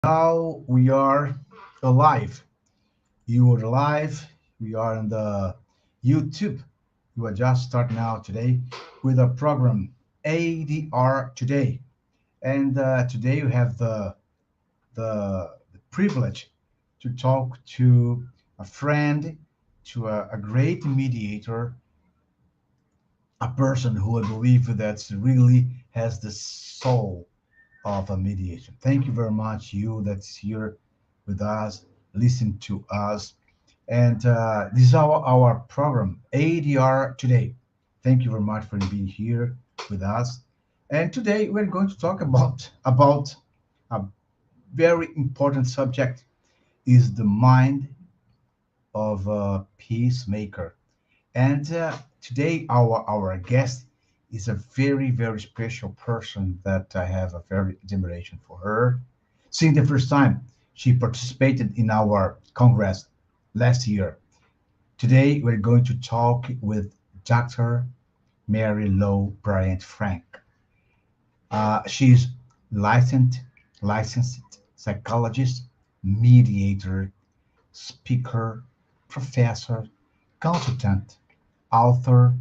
Now we are alive. You are alive. We are on the YouTube. You are just starting out today with a program ADR today, and today we have the privilege to talk to a friend, to a great mediator, a person who I believe that really has the soul of a mediation. Thank you very much, you that's here with us, listen to us. And this is our program, ADR Today. Thank you very much for being here with us. And today we're going to talk about a very important subject is the mind of a peacemaker. And today our guest is a very special person that I have a very admiration for her. Since the first time she participated in our congress last year. Today we're going to talk with Dr. Mary Lowe Bryant Frank. She's licensed licensed psychologist, mediator, speaker, professor, consultant, author,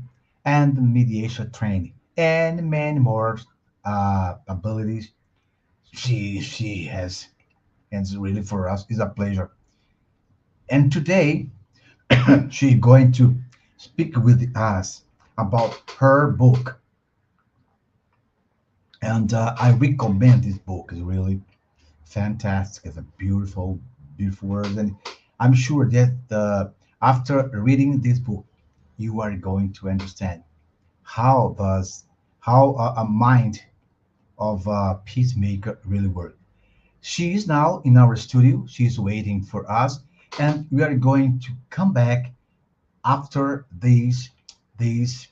and mediation training, and many more abilities she has. And it's really for us is a pleasure. And today she's going to speak with us about her book. And I recommend this book. It's really fantastic. It's a beautiful word. And I'm sure that after reading this book, you are going to understand how does how a mind of a peacemaker really work. She is now in our studio. She's waiting for us, and we are going to come back after these these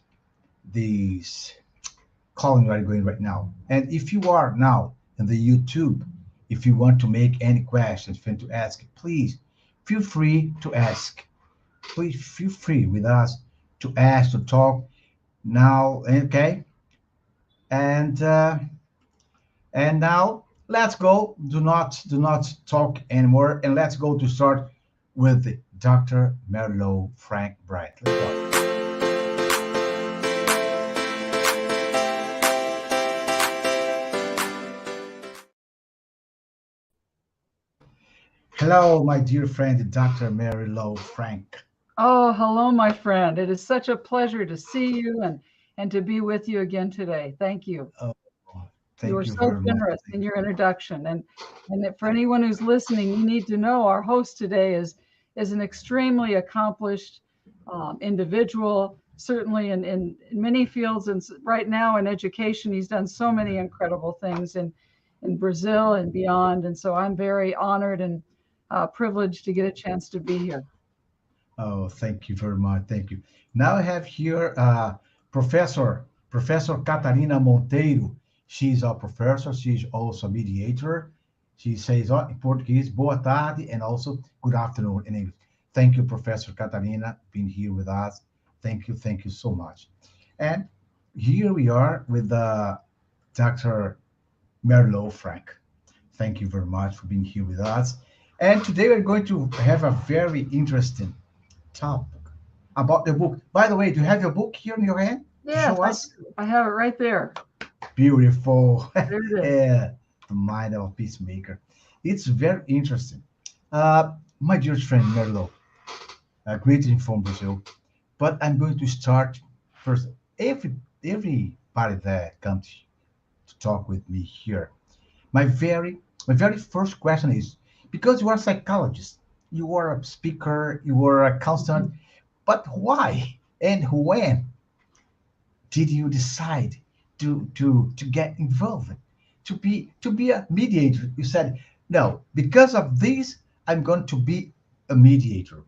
calling we are going right now. And if you are now in the YouTube, if you want to make any questions, if you want to ask, please feel free to ask. Please feel free with us to ask to talk now. Okay, and now let's go. Do not talk anymore, and let's go to start with Dr. Merlot Frank Bright. Let's go. Hello, my dear friend, Dr. Mary Lowe Frank. Oh, hello, my friend. It is such a pleasure to see you and to be with you again today. Thank you. Oh, You thank were you so very much. generous in your introduction. And for anyone who's listening, you need to know our host today is an extremely accomplished individual, certainly in many fields. And right now in education, he's done so many incredible things in Brazil and beyond. And so I'm very honored and privileged to get a chance to be here. Oh, thank you very much. Thank you. Now I have here Professor Catarina Monteiro. She's a professor. She's also a mediator. She says in Portuguese, boa tarde, and also good afternoon in English. Thank you, Professor Catarina, being here with us. Thank you so much. And here we are with Dr. Merlot Frank. Thank you very much for being here with us. And today we're going to have a very interesting topic about the book. By the way, do you have your book here in your hand to Yes, show us? I have it right there. Beautiful. There it is. Yeah, the mind of a peacemaker. It's very interesting. My dear friend Merlo, greeting from Brazil. But I'm going to start first. Everybody that comes to talk with me here, my very first question is because you are a psychologist, you are a speaker, you are a consultant, but why and when did you decide to get involved, to be a mediator? You said no because of this. I'm going to be a mediator.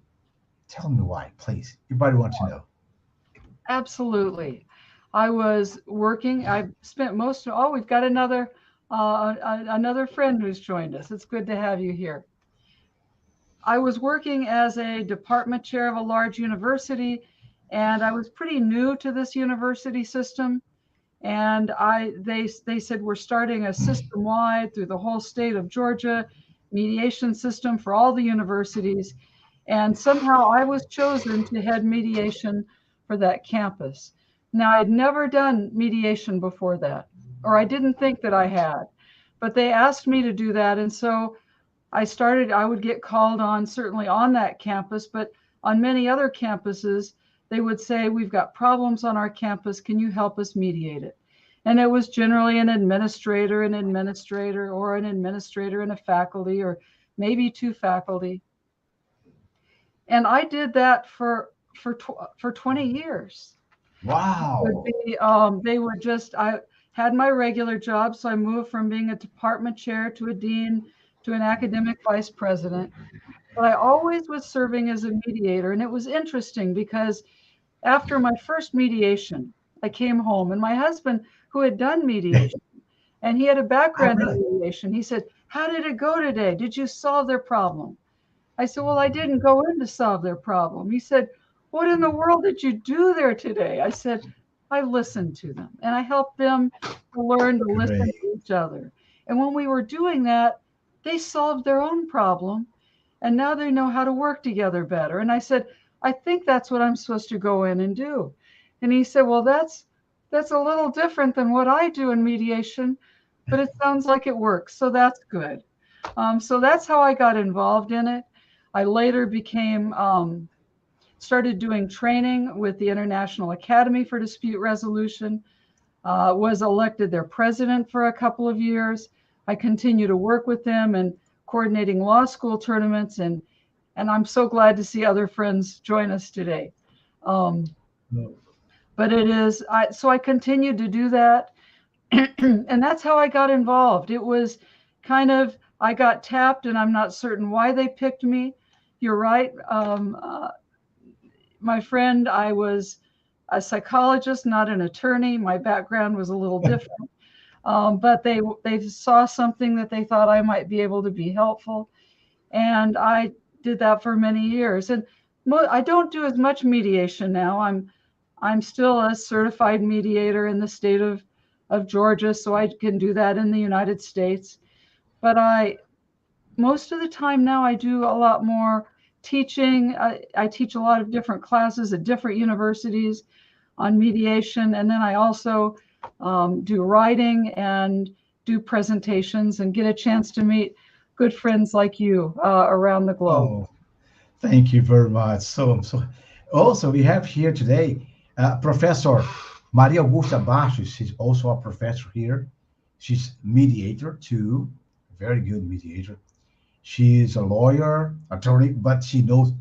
Tell me why, please. Everybody wants to know. Absolutely. I was working. I spent most of, oh, we've got another friend who's joined us. It's good to have you here. I was working as a department chair of a large university, and I was pretty new to this university system. And they said we're starting a system wide through the whole state of Georgia, mediation system for all the universities. And somehow I was chosen to head mediation for that campus. Now, I'd never done mediation before that, or I didn't think that I had, but they asked me to do that. And so I would get called on, certainly on that campus, but on many other campuses, they would say, "We've got problems on our campus. Can you help us mediate it?" And it was generally an administrator, or an administrator and a faculty, or maybe two faculty. And I did that for 20 years. Would Wow. be they would just I had my regular job, so I moved from being a department chair to a dean to an academic vice president. But I always was serving as a mediator, and it was interesting because after my first mediation, I came home, and my husband, who had done mediation, and he had a Oh, background in really? mediation, he said, "How did it go today? Did you solve their problem?" I said, "Well, I didn't go in to solve their problem." He said, "What in the world did you do there today?" I said, "I listened to them and I helped them to learn to listen Great. to each other." And when we were doing that, they solved their own problem and now they know how to work together better. And I said, "I think that's what I'm supposed to go in and do." And he said, "Well, that's a little different than what I do in mediation, but it sounds like it works. So that's good." So that's how I got involved in it. I later started doing training with the International Academy for Dispute Resolution, was elected their president for a couple of years. I continue to work with them and coordinating law school tournaments, and I'm so glad to see other friends join us today. Um, No. but so I continued to do that. And that's how I got involved. It was kind of, I got tapped, and I'm not certain why they picked me. You're right. My friend, I was a psychologist, not an attorney. My background was a little different, but they saw something that they thought I might be able to be helpful, and I did that for many years. And I don't do as much mediation now. I'm still a certified mediator in the state of Georgia, so I can do that in the United States. But most of the time now I do a lot more teaching. I teach a lot of different classes at different universities on mediation, and then I also do writing and do presentations and get a chance to meet good friends like you around the globe. Oh, thank you very much. So also we have here today Professor Maria Augusta Bastos. She's also a professor here. She's mediator too, very good mediator. She's a lawyer, attorney, but she knows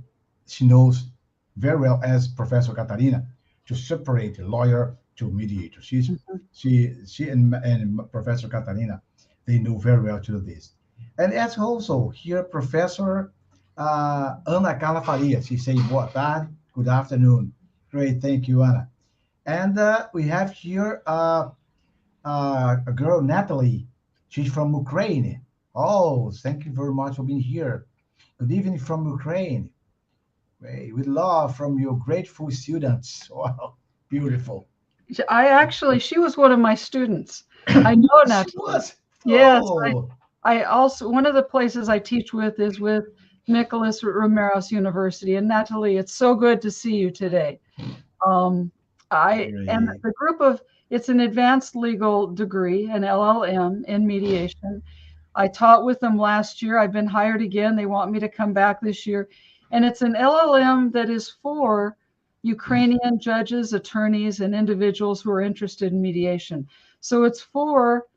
very well as Professor Catarina to separate lawyer to mediator. She and Professor Catarina, they know very well to do this. And as also here, Professor Ana Carla Faria. She say boa tarde, good afternoon. Great, thank you, Ana. And we have here a girl, Natalie. She's from Ukraine. Oh, thank you very much for being here. Good evening from Ukraine. With love from your grateful students. Wow, beautiful. She was one of my students. I know She Natalie. was. Yes, Oh, I also, one of the places I teach with is with Nicholas Romero's University. And Natalie, it's so good to see you today. Um, and great. the group of, it's an advanced legal degree, an LLM in mediation. I taught with them last year. I've been hired again. They want me to come back this year. And it's an LLM that is for Ukrainian judges, attorneys, and individuals who are interested in mediation. So it's for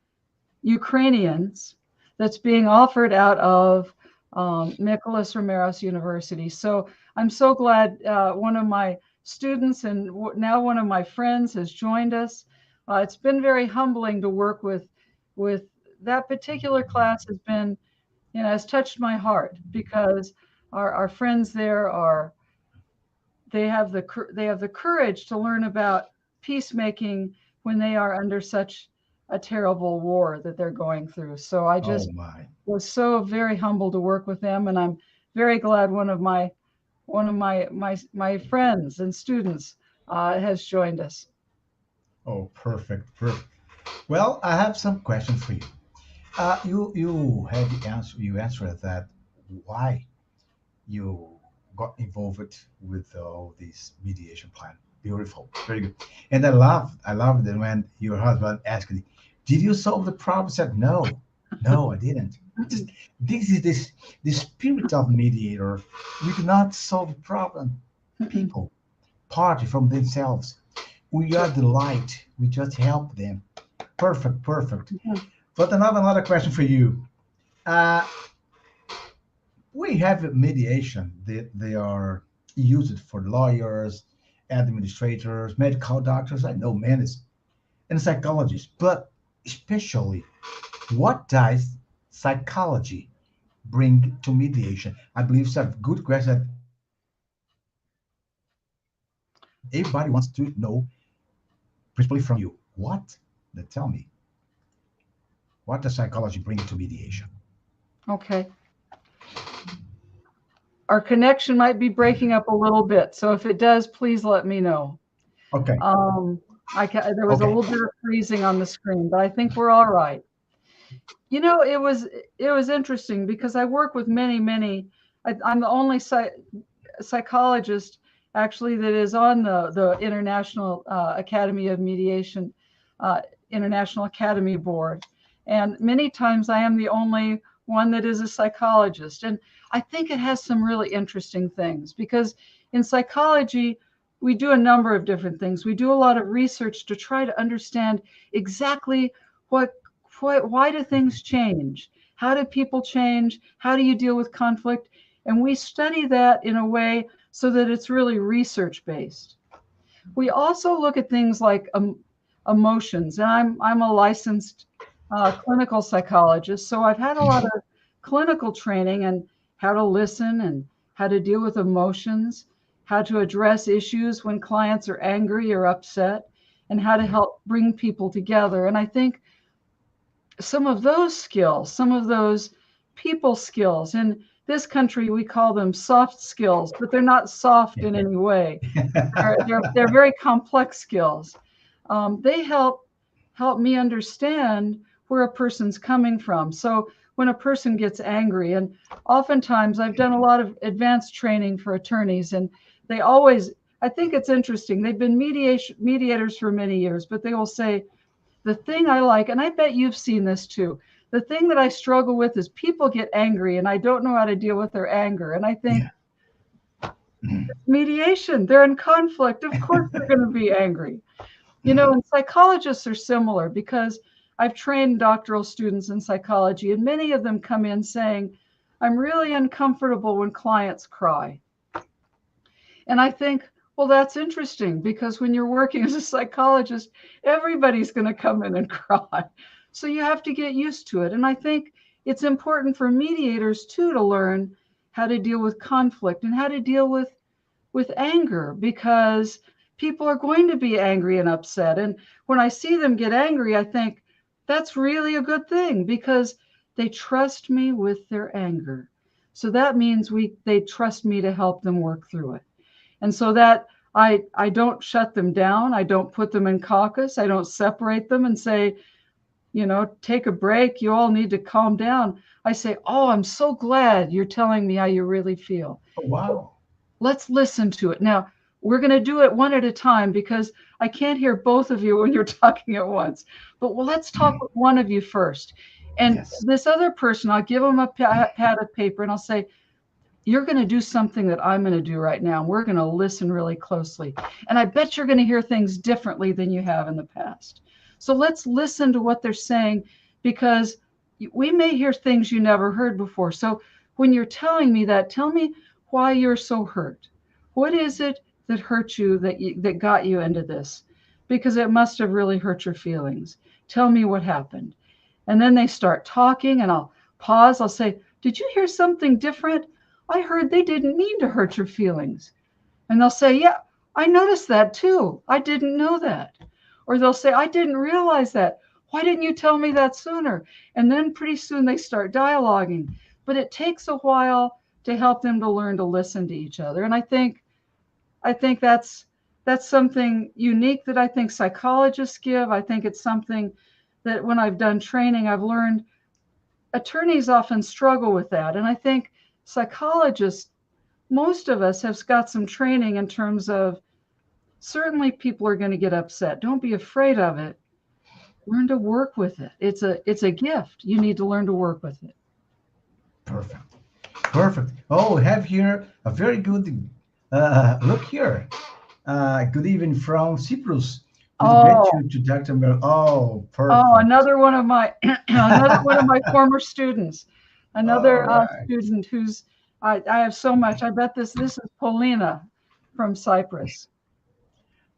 Ukrainians that's being offered out of Nicholas Romero's University. So I'm so glad one of my students and now one of my friends has joined us. It's been very humbling to work with that particular class. Has been, has touched my heart because our friends there are, they have the courage to learn about peacemaking when they are under such a terrible war that they're going through. So I Oh just my. was so very humbled to work with them, and I'm very glad one of my friends and students has joined us. Oh, perfect, perfect. Well, I have some questions for you. You had the answer. You answered that. Why you got involved with all this mediation plan? Beautiful, very good. And I love that when your husband asked, "Did you solve the problem?" Said, "No, no, I didn't." Just this is the spirit of mediator. We do not solve the problem. People party from themselves. We are the light. We just help them. Perfect, perfect. But another question for you. Uh, we have mediation. They are used for lawyers, administrators, medical doctors. I know many, and psychologists. But especially, what does psychology bring to mediation? I believe it's a good question that everybody wants to know, principally from you. What? Tell me, what does psychology bring to mediation? Okay. Our connection might be breaking up a little bit. So if it does, please let me know. Okay, Um, there was a okay. little bit of freezing on the screen, but I think we're all right. You know, it was interesting because I work with many. I'm the only psychologist actually that is on the International Academy of Mediation, uh, International Academy Board, and many times I am the only one that is a psychologist, and I think it has some really interesting things because in psychology we do a number of different things. We do a lot of research to try to understand exactly what why do things change? How do people change? How do you deal with conflict? And we study that in a way so that it's really research based. We also look at things like emotions, and I'm a licensed clinical psychologist, so I've had a lot of clinical training and how to listen and how to deal with emotions, how to address issues when clients are angry or upset, and how to help bring people together. And I think some of those skills, some of those people skills. In this country, we call them soft skills, but they're not soft in any way. They're very complex skills. They help me understand where a person's coming from. So when a person gets angry, and oftentimes I've done a lot of advanced training for attorneys, and they always, I think it's interesting. They've been mediators for many years, but they will say, the thing I like, and I bet you've seen this too, the thing that I struggle with is people get angry and I don't know how to deal with their anger. And I think Yeah. Mhm. mediation, they're in conflict. Of course they're going to be angry. You know, Mhm. and psychologists are similar because I've trained doctoral students in psychology, and many of them come in saying, I'm really uncomfortable when clients cry. And I think, well, that's interesting because when you're working as a psychologist, everybody's going to come in and cry. So you have to get used to it. And I think it's important for mediators too to learn how to deal with conflict and how to deal with anger because people are going to be angry and upset. And when I see them get angry, I think that's really a good thing because they trust me with their anger. So that means they trust me to help them work through it. And so that I don't shut them down. I don't put them in caucus. I don't separate them and say, take a break. You all need to calm down. I say, oh, I'm so glad you're telling me how you really feel. Oh, wow. Let's listen to it. Now, we're going to do it one at a time because I can't hear both of you when you're talking at once. But let's talk Mhm. with one of you first. And Yes. this other person, I'll give them a pad of paper and I'll say, you're going to do something that I'm going to do right now. We're going to listen really closely. And I bet you're going to hear things differently than you have in the past. So let's listen to what they're saying because we may hear things you never heard before. So when you're telling me that, tell me why you're so hurt. What is it that hurt you that got you into this? Because it must have really hurt your feelings. Tell me what happened. And then they start talking and I'll pause. I'll say, did you hear something different? I heard they didn't mean to hurt your feelings. And they'll say, yeah, I noticed that too. I didn't know that. Or they'll say, I didn't realize that. Why didn't you tell me that sooner? And then pretty soon they start dialoguing. But it takes a while to help them to learn to listen to each other. And I think that's something unique that I think psychologists give. I think it's something that when I've done training, I've learned attorneys often struggle with that. And I think psychologists, most of us have got some training in terms of certainly people are going to get upset. Don't be afraid of it. Learn to work with it. It's a gift. You need to learn to work with it. Perfect. Perfect. Oh, we have here a very good look here. Good evening from Cyprus. With great Oh, to Dr. Mel. Oh, oh, perfect. another one of my former students, All another right. student who's I have so much. I bet this is Polina from Cyprus.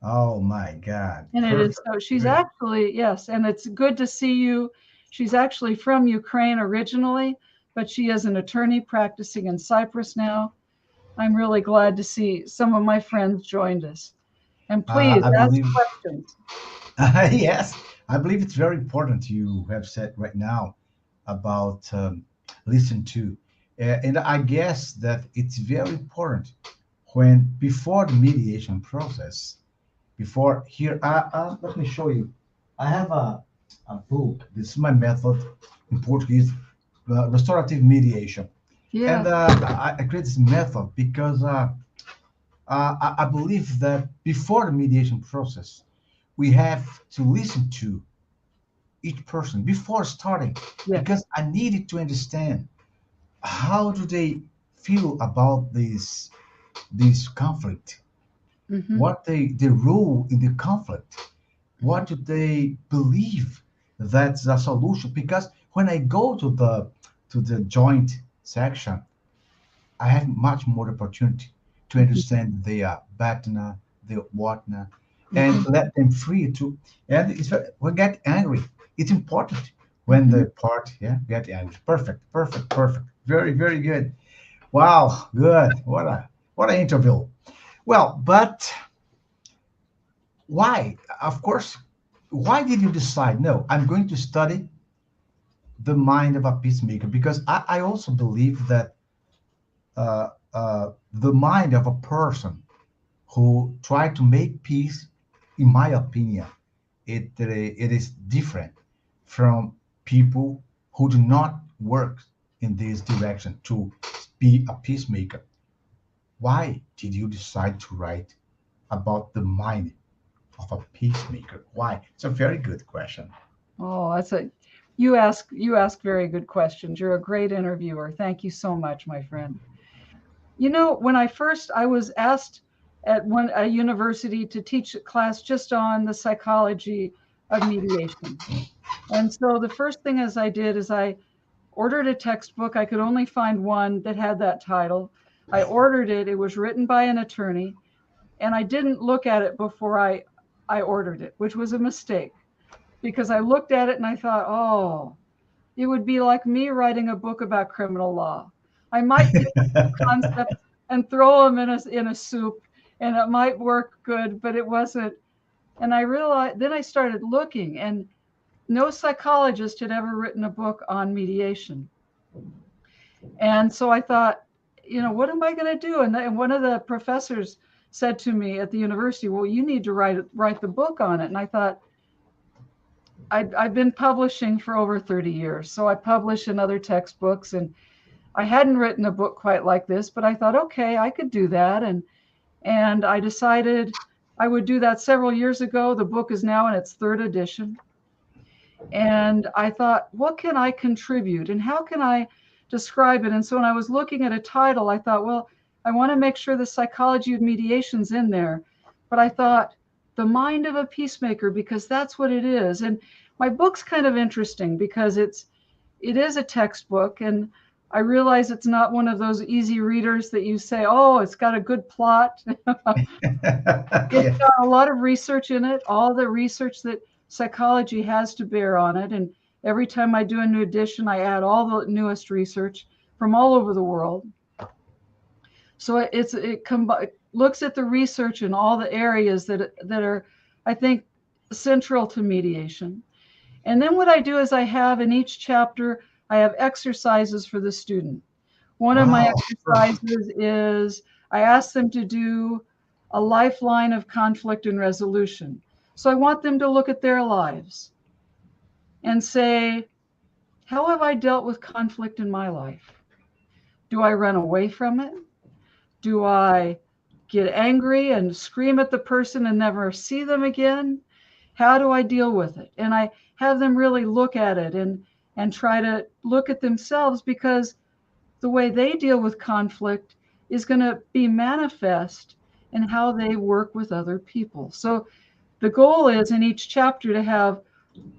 Oh my God. And it is Perfect. so she's Good. actually, yes, and it's good to see you. She's actually from Ukraine originally, but she is an attorney practicing in Cyprus now. I'm really glad to see some of my friends joined us. And please I ask believe, questions. yes, I believe it's very important you have said right now about listen to. And I guess that it's very important when before the mediation process, before here, let me show you. I have a book. This is my method in Portuguese, restorative mediation. And Yes, I create this method because I believe that before the mediation process, we have to listen to each person before starting yes. because I needed to understand how do they feel about this conflict, Hmm. what they rule in the conflict, what do they believe that's the solution. Because when I go to the joint section, I have much more opportunity to Hmm. understand their batna, their whatna, and Hmm. let them free to. And we get angry. It's important when Hmm. the part, yeah, get angry. Perfect, perfect, perfect. Very, very good. Wow, good. What an interview. Well, but why? Of course, why did you decide? No, I'm going to study the mind of a peacemaker because I also believe that the mind of a person who try to make peace, in my opinion, it is different from people who do not work in this direction to be a peacemaker. Why did you decide to write about the mind of a peacemaker? Why? It's a very good question. Oh, you ask very good questions. You're a great interviewer. Thank you so much, my friend. When I was asked at a university to teach a class just on the psychology of mediation. And so the first thing as I did is I ordered a textbook. I could only find one that had that title. I ordered it. It was written by an attorney, and I didn't look at it before I ordered it, which was a mistake because I looked at it and I thought, oh, it would be like me writing a book about criminal law. I might take a few concepts and throw them in a soup, and it might work good, but it wasn't. And I realized then I started looking, and no psychologist had ever written a book on mediation. And so I thought, what am I going to do? And one of the professors said to me at the university, well, you need to write the book on it. And I thought, I've been publishing for over 30 years. So I publish in other textbooks, and I hadn't written a book quite like this, but I thought, okay, I could do that. And I decided I would do that several years ago. The book is now in its third edition. And I thought, what can I contribute and how can I describe it? And so when I was looking at a title, I thought, well, I want to make sure the psychology of mediation's in there. But I thought, the mind of a peacemaker, because that's what it is. And my book's kind of interesting because it is a textbook, and I realize it's not one of those easy readers that you say, oh, it's got a good plot. It's Yeah. got a lot of research in it, all the research that psychology has to bear on it. And every time I do a new edition, I add all the newest research from all over the world. So it looks at the research in all the areas that are, I think, central to mediation. And then what I do is I have in each chapter, I have exercises for the student. One of my Wow. Perfect. exercises is I ask them to do a lifeline of conflict and resolution. So I want them to look at their lives and say, How have I dealt with conflict in my life? Do I run away from it? Do I get angry and scream at the person and never see them again? How do I deal with it? And I have them really look at it and try to look at themselves, because the way they deal with conflict is going to be manifest in how they work with other people. So the goal is in each chapter to have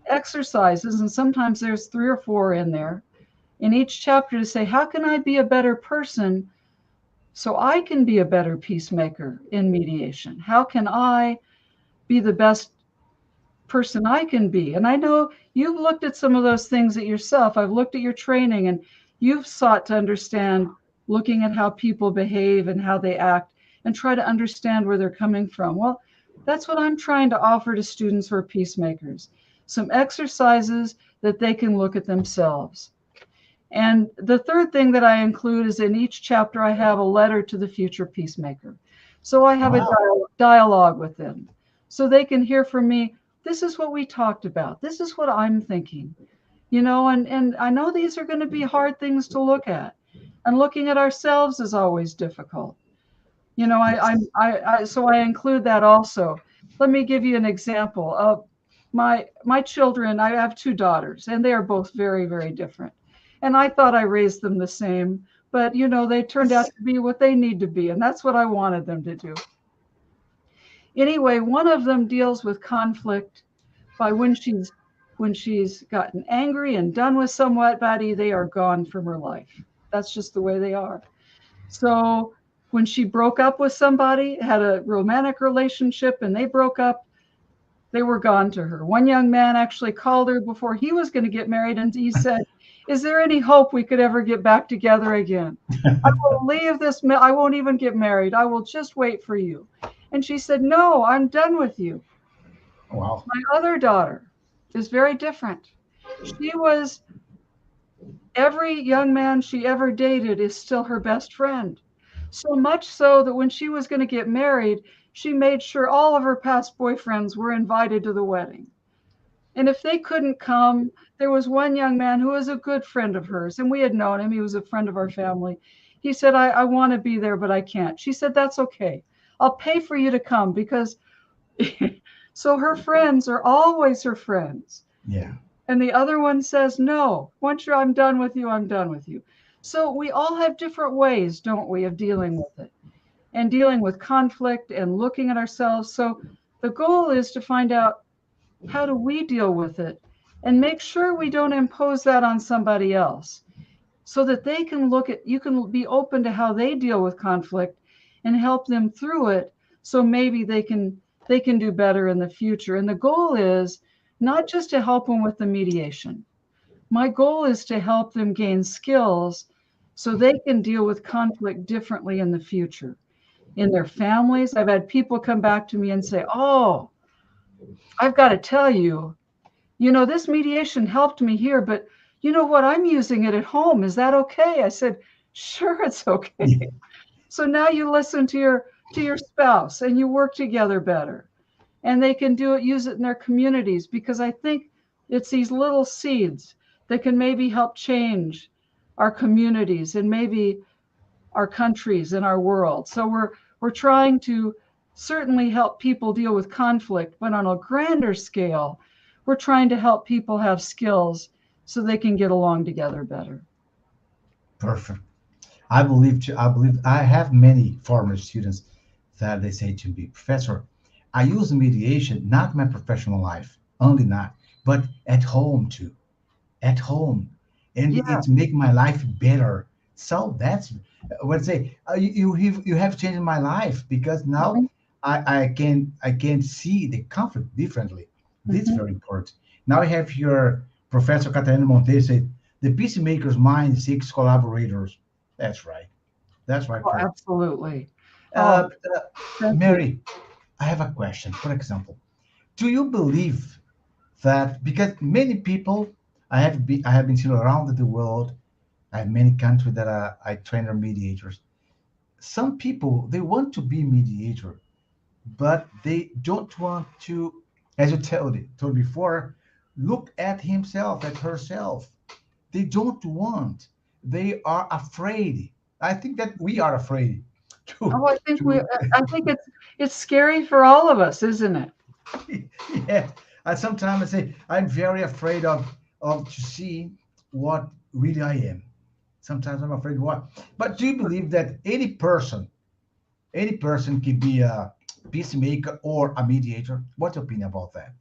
exercises, and sometimes there's 3 or 4 in there, in each chapter to say, how can I be a better person so I can be a better peacemaker in mediation? How can I be the best person I can be? And I know you've looked at some of those things at yourself. I've looked at your training, and you've sought to understand, looking at how people behave and how they act, and try to understand where they're coming from. Well, that's what I'm trying to offer to students who are peacemakers, some exercises that they can look at themselves. And the third thing that I include is in each chapter, I have a letter to the future peacemaker. So I have a Wow. dialogue with them so they can hear from me. This is what we talked about. This is what I'm thinking, and I know these are going to be hard things to look at. And looking at ourselves is always difficult. Yes. So I include that also. Let me give you an example of my children. I have 2 daughters, and they are both very, very different. And I thought I raised them the same, but they turned out Yes. to be what they need to be, and that's what I wanted them to do. Anyway, one of them deals with conflict by when she's gotten angry and done with somebody, they are gone from her life. That's just the way they are. So when she broke up with somebody, had a romantic relationship, and they broke up, they were gone to her. One young man actually called her before he was going to get married, and he said, "Is there any hope we could ever get back together again? I will leave this, I won't even get married. I will just wait for you." And she said, "No, I'm done with you." Wow. My other daughter is very different. She was Every young man she ever dated is still her best friend. So much so that when she was going to get married, she made sure all of her past boyfriends were invited to the wedding. And if they couldn't come, there was one young man who was a good friend of hers, and we had known him. He was a friend of our family. He said, I want to be there, but I can't. She said, "That's okay. I'll pay for you to come," because so her friends are always her friends. Yeah. And the other one says, "No, once I'm done with you, I'm done with you." So we all have different ways, don't we, of dealing with it and dealing with conflict and looking at ourselves. So the goal is to find out, how do we deal with it, and make sure we don't impose that on somebody else, so that they can you can be open to how they deal with conflict and help them through it, so maybe they can do better in the future. And the goal is not just to help them with the mediation. My goal is to help them gain skills so they can deal with conflict differently in the future in their families. I've had people come back to me and say, "Oh, I've got to tell you, this mediation helped me here, but you know what? I'm using it at home. Is that okay?" I said, "Sure, it's okay." Yeah. So now you listen to your spouse and you work together better. And they can use it in their communities, because I think it's these little seeds that can maybe help change our communities and maybe our countries and our world. So we're trying to certainly help people deal with conflict, but on a grander scale, we're trying to help people have skills so they can get along together better. Perfect. I believe I have many former students that they say to me, "Professor, I use mediation not in my professional life, only not, but at home too. At home, and Yeah. it's make my life better." So that's what I say. You have changed my life, because now Mhm. I can see the conflict differently. This is Mhm. very important. Now I have your Professor Catarina Monteiro said, "The peacemaker's mind seeks collaborators." That's right. That's right, Oh, Kurt. absolutely. Oh, Uh, uh, thank you. Mary, I have a question. For example, do you believe that, because many people I have been seen around the world, I have many countries that I train are mediators. Some people they want to be mediator, but they don't want to, as you told before, look at himself, at herself. They don't want. They are afraid. I think that we are afraid to Oh, I think we. to I think it's scary for all of us, isn't it? yeah. And sometimes I say I'm very afraid of to see what really I am. Sometimes I'm afraid what. But do you believe that any person can be a peacemaker or a mediator? What's your opinion about that?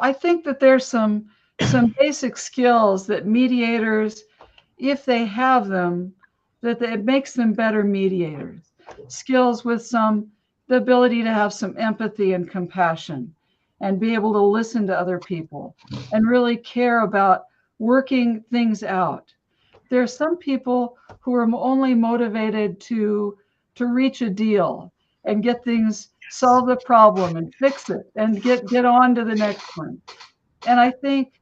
I think that there's some basic skills that mediators, if they have them, it makes them better mediators. Skills with some the ability to have some empathy and compassion and be able to listen to other people and really care about working things out. There are some people who are only motivated to reach a deal and get things, solve the problem and fix it and get on to the next one. And I think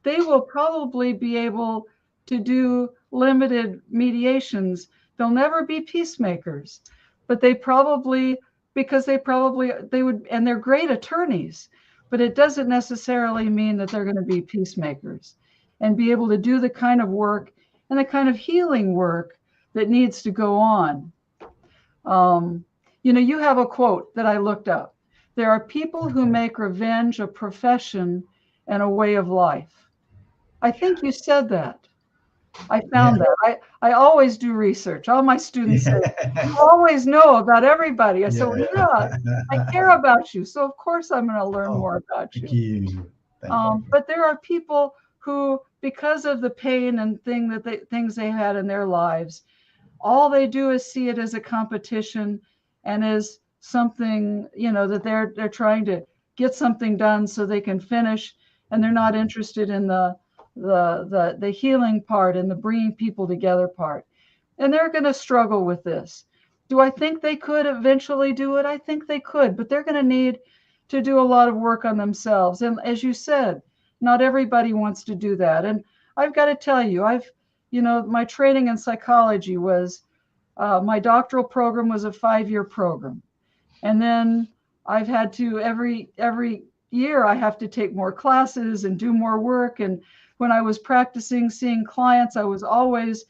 they will probably be able to do limited mediations. They'll never be peacemakers, but they would, and they're great attorneys, but it doesn't necessarily mean that they're going to be peacemakers and be able to do the kind of work and the kind of healing work that needs to go on. Um, you have a quote that I looked up. There are people who Okay. make revenge a profession and a way of life. I think you said that. I Yeah. found that. I always do research. All my students say, you Yes. always know about everybody. I said, well, yeah, I care Yeah. about you. So, of course, I'm going to learn Oh, more about thank you. you. Thank you. But there are people who, because of the pain and things they had in their lives, all they do is see it as a competition and as something, that they're trying to get something done so they can finish, and they're not interested in the healing part and the bringing people together part. And they're going to struggle with this. Do I think they could eventually do it? I think they could, but they're going to need to do a lot of work on themselves. And as you said, not everybody wants to do that. And I've got to tell you, my training in psychology was, my doctoral program was a 5-year program. And then I've had to, every year I have to take more classes and do more work. And when I was practicing seeing clients, I was always,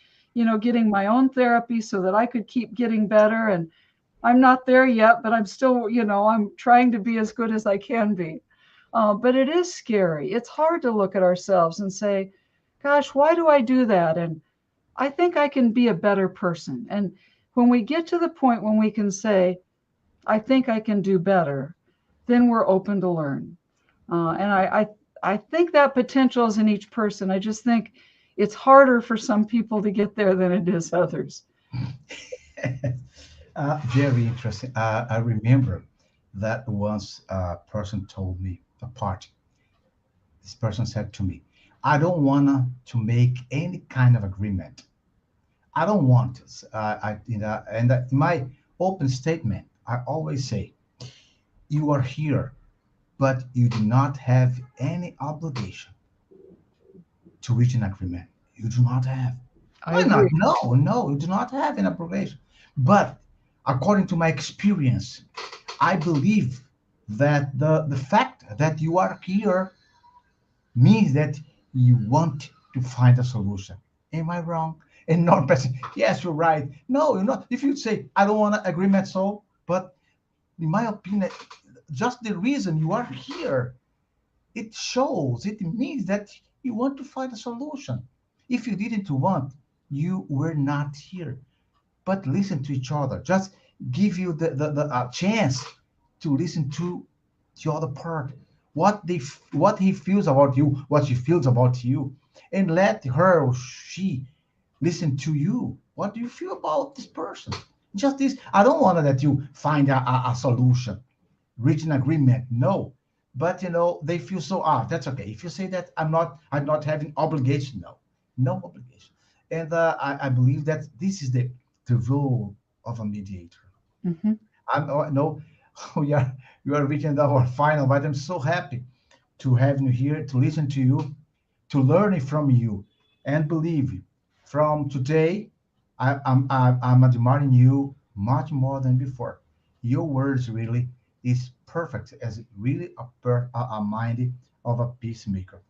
getting my own therapy so that I could keep getting better. And I'm not there yet, but I'm still, I'm trying to be as good as I can be. But it is scary. It's hard to look at ourselves and say, gosh, why do I do that? And I think I can be a better person. And when we get to the point when we can say, I think I can do better, then we're open to learn. And I think that potential is in each person. I just think it's harder for some people to get there than it is others. Very interesting. I remember that once a person told me a party. This person said to me, "I don't wanna to make any kind of agreement. I don't want to." And in my open statement, I always say, "You are here, but you do not have any obligation to reach an agreement. You do not have. I Why not? agree. No, no, you do not have an obligation. But according to my experience, I believe that the fact that you are here means that you want to find a solution. Am I wrong?" And not person, yes, you're right. No, you're not. If you say, "I don't want an agreement, so," but in my opinion, just the reason you are here, it shows, it means that you want to find a solution. If you didn't want, you were not here. But listen to each other. Just give you the chance to listen to the other part, what he feels about you, what she feels about you, and let her or she listen to you. What do you feel about this person? Just this. I don't want that you find a solution, reach an agreement. No, but they feel so. That's okay. If you say that, I'm not having obligation. No, no obligation. And I believe that this is the role of a mediator. Hmm. No, we are reaching our final, but I'm so happy to have you here, to listen to you, to learn it from you, and believe you. From today, I'm admiring you much more than before. Your words really is perfect as really a mind of a peacemaker.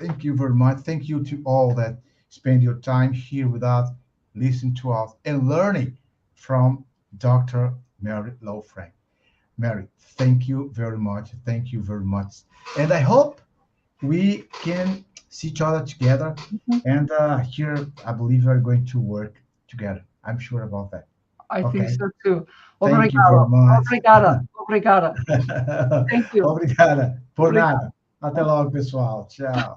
Thank you very much. Thank you to all that spend your time here with us, listening to us, and learning from Dr. Mary Lowfrank. Mary, thank you very much. Thank you very much. And I hope we can see each other together. Mhm. And here, I believe we're going to work together. I'm sure about that. I think Okay. so too. Thank you very Obrigado. much. Obrigada. Obrigada. Thank you. Obrigada. Por Obrigada. nada. Até logo, pessoal. Tchau.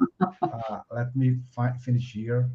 Let me finish here.